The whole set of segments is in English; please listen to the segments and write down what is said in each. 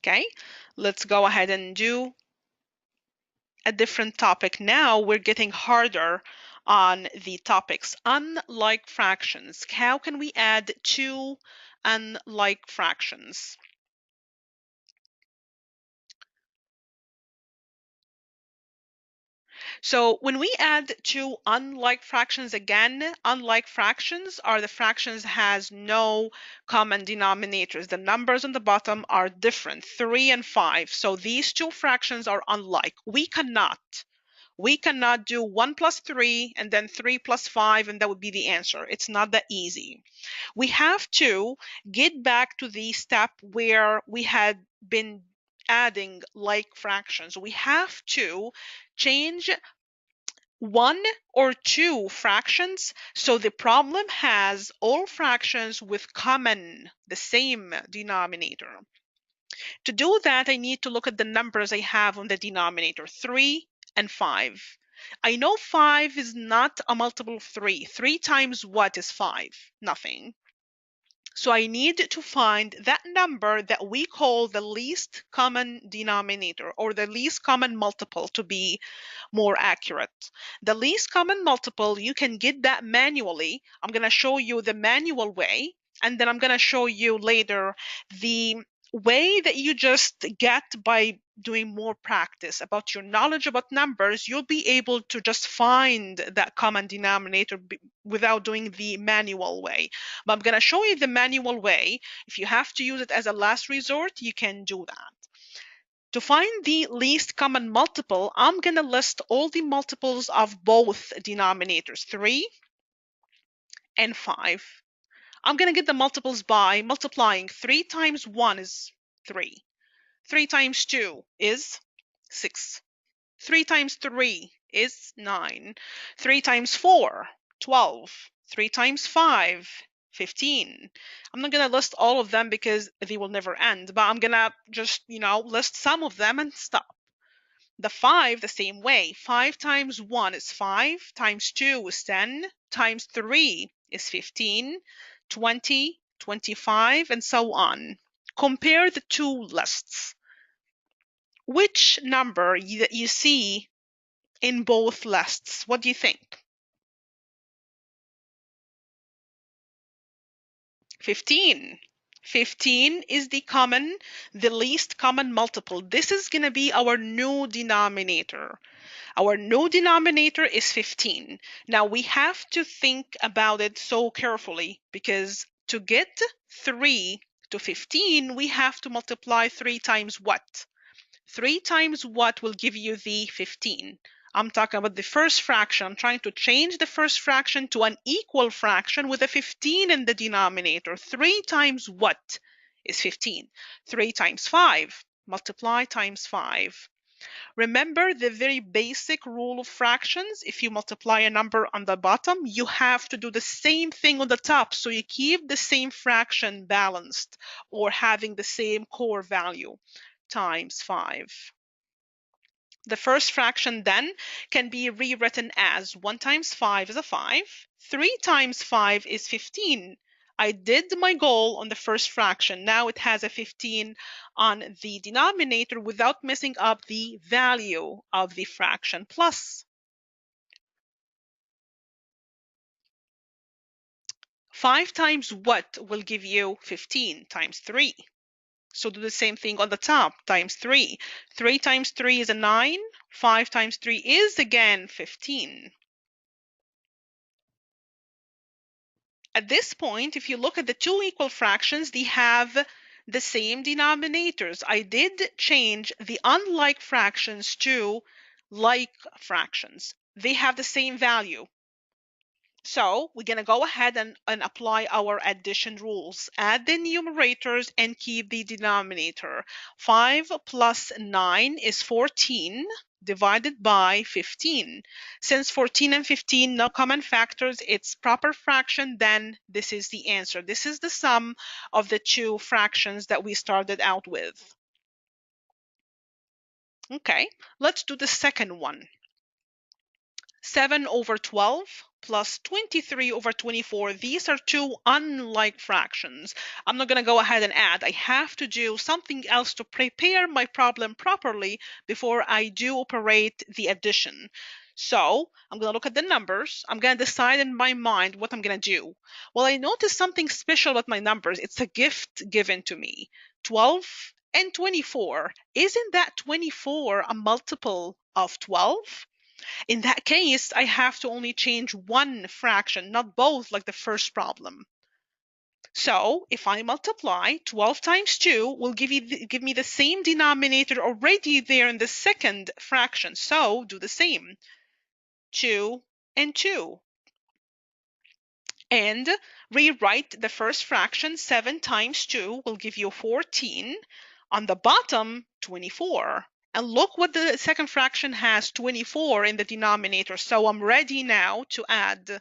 Okay, let's go ahead and do a different topic. Now we're getting harder on the topics. Unlike fractions. How can we add two unlike fractions? So when we add two unlike fractions, again, unlike fractions are the fractions has no common denominators. The numbers on the bottom are different, 3 and 5. So these two fractions are unlike. We cannot do 1 plus 3 and then 3 plus 5 and that would be the answer. It's not that easy. We have to get back to the step where we had been adding like fractions. We have to change one or two fractions so the problem has all fractions with the same denominator. To do that, I need to look at the numbers I have on the denominator, 3 and 5. I know 5 is not a multiple of 3. 3 times what is 5? Nothing. So I need to find that number that we call the least common denominator, or the least common multiple to be more accurate. The least common multiple, you can get that manually. I'm going to show you the manual way, and then I'm going to show you later the way that you just get by doing more practice about your knowledge about numbers. You'll be able to just find that common denominator without doing the manual way. But I'm going to show you the manual way. If you have to use it as a last resort, you can do that. To find the least common multiple, I'm going to list all the multiples of both denominators, 3 and 5. I'm going to get the multiples by multiplying. 3 times 1 is 3. 3 times 2 is 6. 3 times 3 is 9. 3 times 4, 12. 3 times 5, 15. I'm not going to list all of them because they will never end, but I'm going to just, list some of them and stop. The 5 the same way. 5 times 1 is 5, times 2 is 10, times 3 is 15, 20, 25, and so on. Compare the two lists. Which number that you see in both lists? What do you think? 15. 15 is the least common multiple. This is going to be our new denominator. Our new denominator is 15. Now we have to think about it so carefully because to get 3 to 15, we have to multiply 3 times what? 3 times what will give you the 15? I'm talking about the first fraction. I'm trying to change the first fraction to an equal fraction with a 15 in the denominator. 3 times what is 15? 3 times 5. Multiply times 5. Remember the very basic rule of fractions. If you multiply a number on the bottom, you have to do the same thing on the top. So you keep the same fraction balanced or having the same core value times 5. The first fraction then can be rewritten as 1 times 5 is a 5. 3 times 5 is 15. I did my goal on the first fraction. Now it has a 15 on the denominator without messing up the value of the fraction plus. 5 times what will give you 15? Times 3. So do the same thing on the top, times 3. 3 times 3 is a 9. 5 times 3 is again 15. At this point, if you look at the two equal fractions, they have the same denominators. I did change the unlike fractions to like fractions. They have the same value. So we're going to go ahead and apply our addition rules. Add the numerators and keep the denominator. 5 plus 9 is 14 divided by 15. Since 14 and 15, no common factors, it's proper fraction, then this is the answer. This is the sum of the two fractions that we started out with. Okay, let's do the second one. 7 over 12 plus 23 over 24. These are two unlike fractions. I'm not going to go ahead and add. I have to do something else to prepare my problem properly before I do operate the addition. So I'm going to look at the numbers. I'm going to decide in my mind what I'm going to do. Well, I noticed something special about my numbers. It's a gift given to me. 12 and 24. Isn't that 24 a multiple of 12? In that case, I have to only change one fraction, not both like the first problem. So if I multiply, 12 times 2 will give me the same denominator already there in the second fraction. So do the same. 2 and 2. And rewrite the first fraction. 7 times 2 will give you 14. On the bottom, 24. And look what the second fraction has, 24 in the denominator. So I'm ready now to add.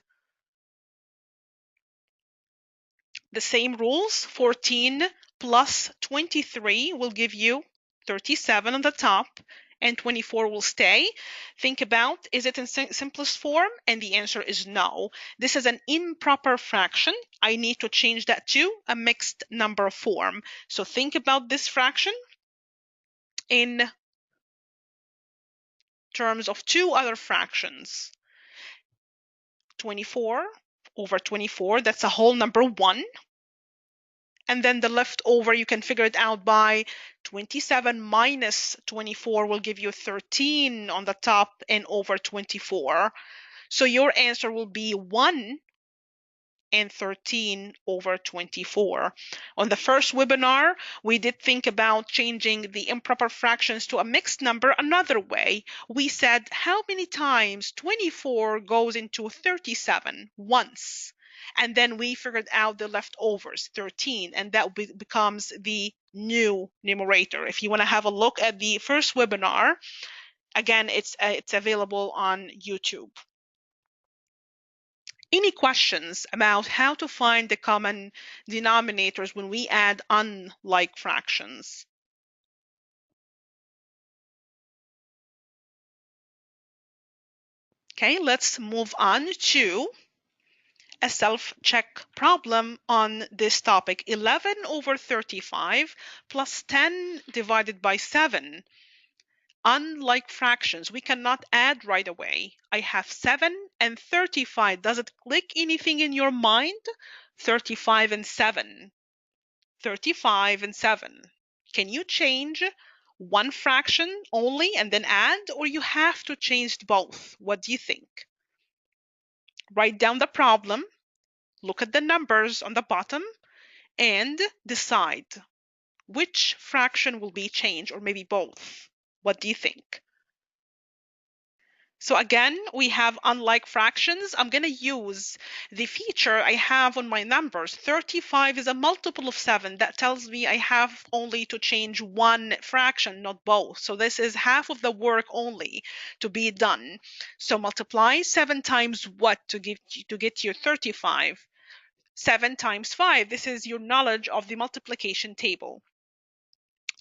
The same rules, 14 plus 23 will give you 37 on the top, and 24 will stay. Think about, is it in simplest form? And the answer is no. This is an improper fraction. I need to change that to a mixed number form. So think about this fraction in terms of two other fractions. 24 over 24, that's a whole number 1. And then the leftover, you can figure it out by 27 minus 24 will give you 13 on the top and over 24. So your answer will be 1 and 13 over 24. On the first webinar, we did think about changing the improper fractions to a mixed number another way. We said how many times 24 goes into 37? Once. And then we figured out the leftovers, 13, and that becomes the new numerator. If you want to have a look at the first webinar, again, it's available on YouTube. Any questions about how to find the common denominators when we add unlike fractions? Okay, let's move on to a self-check problem on this topic. 11 over 35 plus 10 divided by 7. Unlike fractions, we cannot add right away. I have 7 and 35. Does it click anything in your mind? 35 and 7. 35 and 7. Can you change one fraction only and then add, or you have to change both? What do you think? Write down the problem, look at the numbers on the bottom, and decide which fraction will be changed, or maybe both. What do you think? So again, we have unlike fractions. I'm going to use the feature I have on my numbers. 35 is a multiple of 7. That tells me I have only to change one fraction, not both. So this is half of the work only to be done. So multiply 7 times what to get your 35? 7 times 5. This is your knowledge of the multiplication table.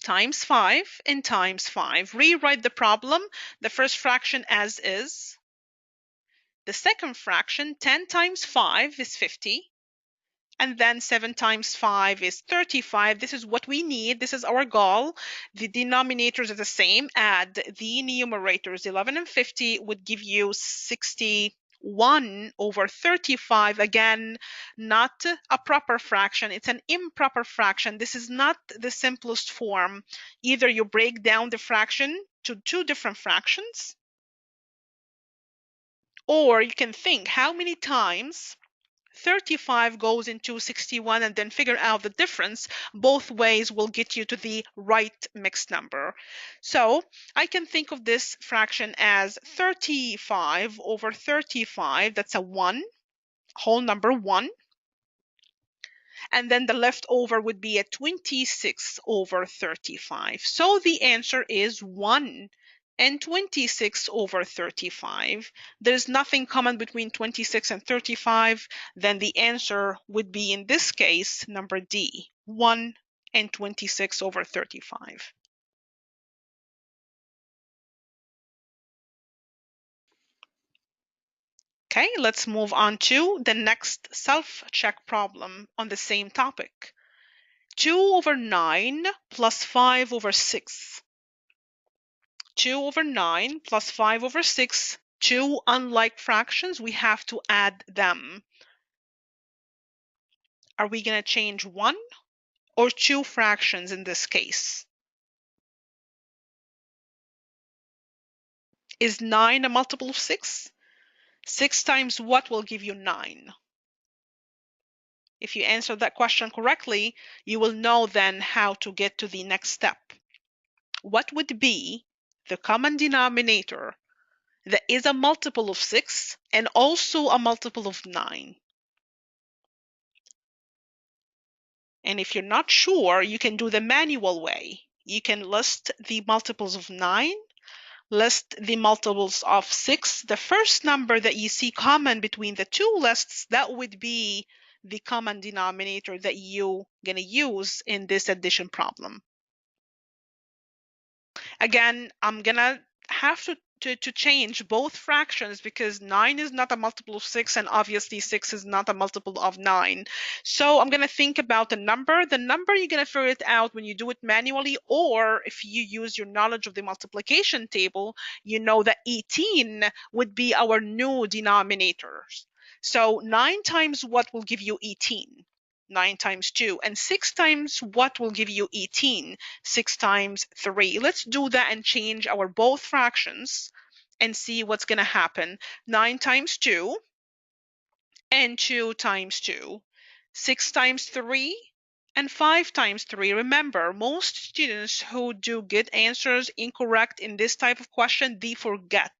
Times 5 and times 5. Rewrite the problem, the first fraction as is. The second fraction, 10 times 5 is 50. And then 7 times 5 is 35. This is what we need. This is our goal. The denominators are the same. Add the numerators. 11 and 50 would give you 61 over 35. Again, not a proper fraction. It's an improper fraction. This is not the simplest form. Either you break down the fraction to two different fractions, or you can think how many times 35 goes into 61 and then figure out the difference. Both ways will get you to the right mixed number. So I can think of this fraction as 35 over 35. That's a 1, whole number 1. And then the leftover would be a 26 over 35. So the answer is 1 and 26 over 35. There's nothing common between 26 and 35. Then the answer would be, in this case, number D, 1 and 26 over 35. Okay, let's move on to the next self-check problem on the same topic. 2 over 9 plus 5 over 6. 2 over 9 plus 5 over 6, two unlike fractions, we have to add them. Are we going to change one or two fractions in this case? Is 9 a multiple of 6? 6 times what will give you 9? If you answer that question correctly, you will know then how to get to the next step. What would be the common denominator that is a multiple of 6 and also a multiple of 9? And if you're not sure, you can do the manual way. You can list the multiples of 9, list the multiples of 6. The first number that you see common between the two lists, that would be the common denominator that you're going to use in this addition problem. Again, I'm going to have to change both fractions because 9 is not a multiple of 6 and obviously 6 is not a multiple of 9. So I'm going to think about the number. The number you're going to figure it out when you do it manually, or if you use your knowledge of the multiplication table, you know that 18 would be our new denominators. So 9 times what will give you 18? 9 times 2. And 6 times what will give you 18? 6 times 3. Let's do that and change our both fractions and see what's going to happen. 9 times 2 and 2 times 2. 6 times 3 and 5 times 3. Remember, most students who do get answers incorrect in this type of question, they forget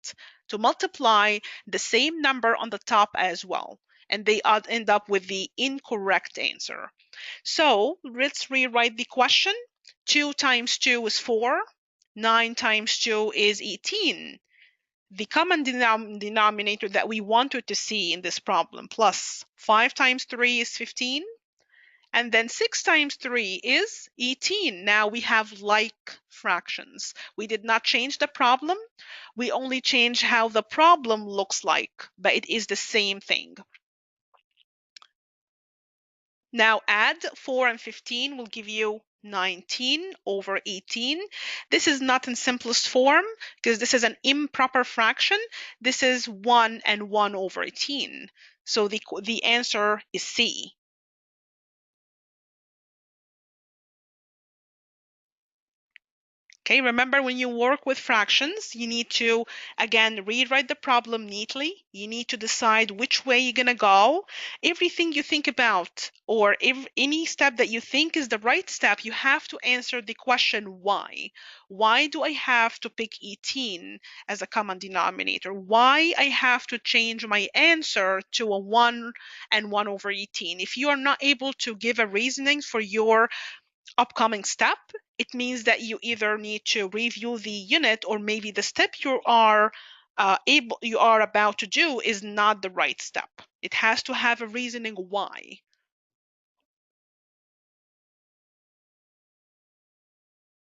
to multiply the same number on the top as well, and they end up with the incorrect answer. So let's rewrite the question. 2 times 2 is 4. 9 times 2 is 18. The common denominator that we wanted to see in this problem, plus 5 times 3 is 15. And then 6 times 3 is 18. Now we have like fractions. We did not change the problem. We only changed how the problem looks like, but it is the same thing. Now add 4 and 15 will give you 19 over 18. This is not in simplest form because this is an improper fraction. This is 1 and 1 over 18. So the answer is C. Okay, remember when you work with fractions, you need to, again, rewrite the problem neatly. You need to decide which way you're going to go. Everything you think about, or any step that you think is the right step, you have to answer the question why. Why do I have to pick 18 as a common denominator? Why I have to change my answer to a 1 and 1 over 18? If you are not able to give a reasoning for your upcoming step, it means that you either need to review the unit or maybe the step you are about to do is not the right step. It has to have a reasoning why.